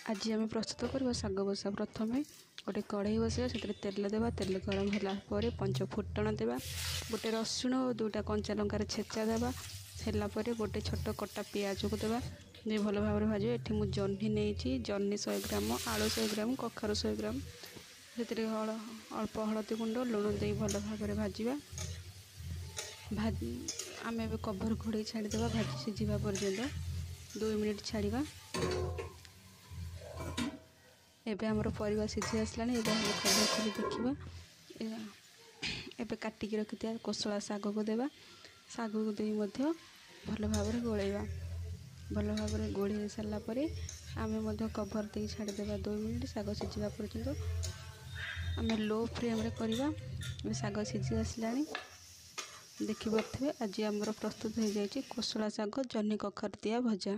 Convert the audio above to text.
आज आम प्रस्तुत करवा शाग बसा। प्रथम गोटे कढ़ई बसवा से तेल देवा। तेल गरम होगापर पंच फुटण देवा। गोटे रसुण और दुटा कंचा लंकार छेचा देवा। है गोटे छोट कटा पियाज को देवा। जे भल भाव भाज। ये मुझे जह्नी नहीं जह्नी 100 ग्राम, आलू 100 ग्राम, कखारू 100 ग्राम। से अल्प हलदी गुंड लुण दे भल भाव भाजा। आम ए कभर घोड़े छाड़ीदे भाजी सीझा पर्यंत 2 मिनिट छाड़ा। एबे हमर परिवा सीझी आसला। एबे हम कभर खोली देखा। एबे काटिकी रखिथिया कोसला शाग को देवा। शाग को दे भल भाव गोलैवा। भल भाव गोली सारा पर आम कभर दे छाड़ीदे 2 मिनिट शाग सीझा पर्यंत। आम लो फ्लेम करवा। शाग सीझी आसला। देखिपे आज आमर प्रस्तुत हो जाए कोसला शाग जह्नी कखारू दिया भजा।